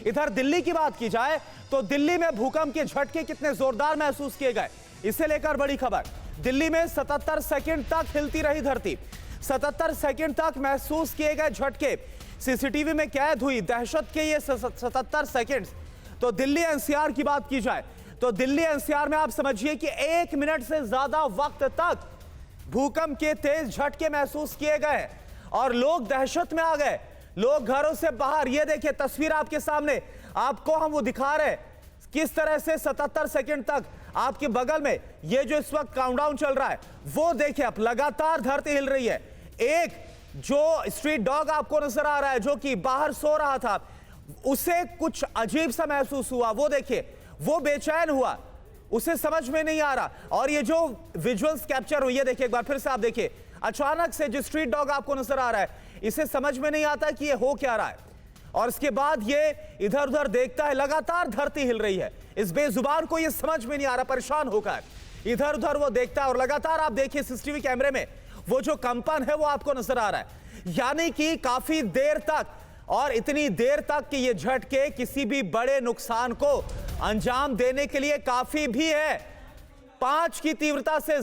इधर दिल्ली की बात की जाए तो दिल्ली में भूकंप के झटके कितने जोरदार महसूस किए गए, इसे लेकर बड़ी खबर। दिल्ली में 77 सेकंड तक हिलती रही धरती। 77 सेकंड तक महसूस किए गए झटके सीसीटीवी में कैद हुई दहशत के ये 77 सेकंड। तो दिल्ली एनसीआर की बात की जाए तो दिल्ली एनसीआर में आप समझिए कि 1 मिनट से ज्यादा वक्त तक भूकंप के तेज झटके महसूस किए गए और लोग दहशत में आ गए। लोग घरों से बाहर, ये देखिए तस्वीर आपके सामने, आपको हम वो दिखा रहे हैं किस तरह से 77 सेकंड तक आपके बगल में ये जो इस वक्त काउंटडाउन चल रहा है वो देखिए, अब लगातार धरती हिल रही है। एक जो स्ट्रीट डॉग आपको नजर आ रहा है जो कि बाहर सो रहा था, उसे कुछ अजीब सा महसूस हुआ, वो देखिए वो बेचैन हुआ, उसे समझ में नहीं आ रहा। और ये जो विजुअल्स कैप्चर हुई है देखिए, एक बार फिर से आप देखिए, अचानक से जो स्ट्रीट डॉग आपको नजर आ रहा है इसे समझ में नहीं आता कि ये हो क्या रहा है, और इसके बाद ये इधर उधर देखता है, लगातार धरती हिल रही है। इस बेजुबान को ये समझ में नहीं आ रहा, परेशान होकर इधर उधर वो देखता है और लगातार आप देखिए सीसीटीवी कैमरे में वो जो कंपन है वो आपको नजर आ रहा है। यानी कि काफी देर तक, और इतनी देर तक कि ये झटके किसी भी बड़े नुकसान को अंजाम देने के लिए काफी भी है। 5 की तीव्रता से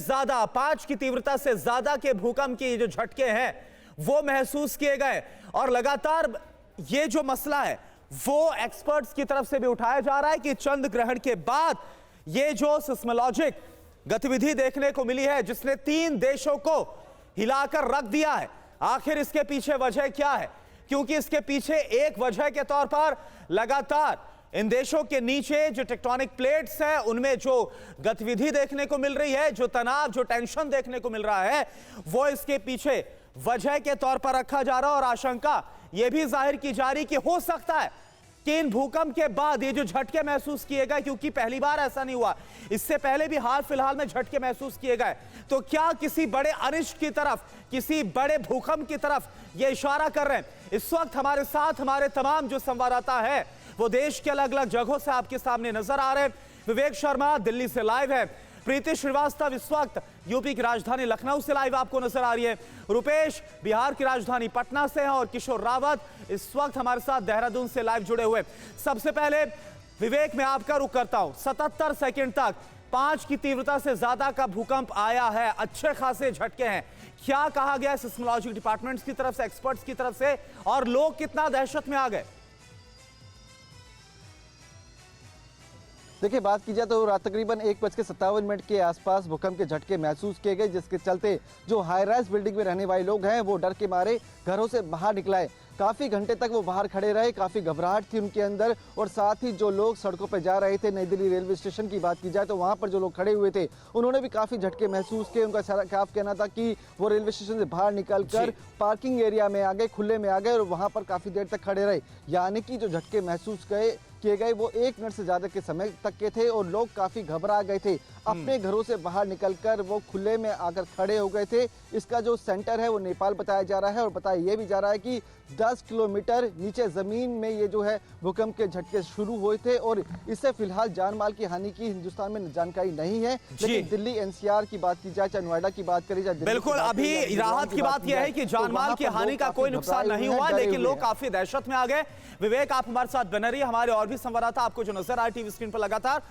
ज्यादा के भूकंप के ये जो झटके हैं वो महसूस किए गए। और लगातार ये जो मसला है वो एक्सपर्ट्स की तरफ से भी उठाया जा रहा है कि चंद्र ग्रहण के बाद ये जो सिस्मोलॉजिक गतिविधि देखने को मिली है जिसने 3 देशों को हिलाकर रख दिया है, आखिर इसके पीछे वजह क्या है? क्योंकि इसके पीछे एक वजह के तौर पर लगातार इन देशों के नीचे जो टेक्टोनिक प्लेट्स हैं उनमें जो गतिविधि देखने को मिल रही है, जो तनाव, जो टेंशन देखने को मिल रहा है, वो इसके पीछे वजह के तौर पर रखा जा रहा है। और आशंका यह भी जाहिर की जा रही कि हो सकता है कि इन भूकंप के बाद ये जो झटके महसूस किए गए, क्योंकि पहली बार ऐसा नहीं हुआ, इससे पहले भी हाल फिलहाल में झटके महसूस किए गए, तो क्या किसी बड़े अनिष्ट की तरफ, किसी बड़े भूकंप की तरफ ये इशारा कर रहे हैं? इस वक्त हमारे साथ हमारे तमाम जो संवाददाता है वो देश के अलग अलग जगहों से आपके सामने नजर आ रहे हैं। विवेक शर्मा दिल्ली से लाइव है, प्रीति श्रीवास्तव इस वक्त यूपी की राजधानी लखनऊ से लाइव आपको नजर आ रही है, रुपेश बिहार की राजधानी पटना से हैं, और किशोर रावत इस वक्त हमारे साथ देहरादून से लाइव जुड़े हुए। सबसे पहले विवेक, मैं आपका रुख करता हूं। 77 सेकंड तक 5 की तीव्रता से ज्यादा का भूकंप आया है, अच्छे खासे झटके हैं, क्या कहा गया सिस्मोलॉजी डिपार्टमेंट्स की तरफ से, एक्सपर्ट्स की तरफ से, और लोग कितना दहशत में आ गए? देखिए, बात की जाए तो रात तकरीबन 1:57 के आसपास भूकंप के झटके महसूस किए गए, जिसके चलते जो हाई राइज बिल्डिंग में रहने वाले लोग हैं वो डर के मारे घरों से बाहर निकलाए। काफ़ी घंटे तक वो बाहर खड़े रहे, काफ़ी घबराहट थी उनके अंदर, और साथ ही जो लोग सड़कों पर जा रहे थे, नई दिल्ली रेलवे स्टेशन की बात की जाए तो वहाँ पर जो लोग खड़े हुए थे उन्होंने भी काफ़ी झटके महसूस किए। उनका साफ कहना था कि वो रेलवे स्टेशन से बाहर निकलकर पार्किंग एरिया में आ गए, खुले में आ गए, और वहाँ पर काफ़ी देर तक खड़े रहे। यानी कि जो झटके महसूस किए गए वो 1 मिनट से ज़्यादा के समय तक के थे, और लोग काफ़ी घबरा गए थे। अपने घरों से बाहर निकलकर वो खुले में आकर खड़े हो गए थे। इसका जो सेंटर है वो नेपाल बताया जा रहा है, और बताया ये भी जा रहा है कि 10 किलोमीटर नीचे ज़मीन में ये जो है भूकंप के झटके शुरू हुए थे, और इससे फिलहाल जान माल की हानि की हिंदुस्तान में जानकारी नहीं है। लेकिन दिल्ली एनसीआर की बात की जाए, चाहे नोएडा की बात करी जाए, बिल्कुल अभी राहत की बात यह है कि जान माल की हानि का कोई नुकसान नहीं हुआ, लेकिन लोग काफी दहशत में आ गए। विवेक, आप हमारे साथ बने रहिए, हमारे और भी संवाददाता आपको जो नजर आए टीवी स्क्रीन पर लगातार।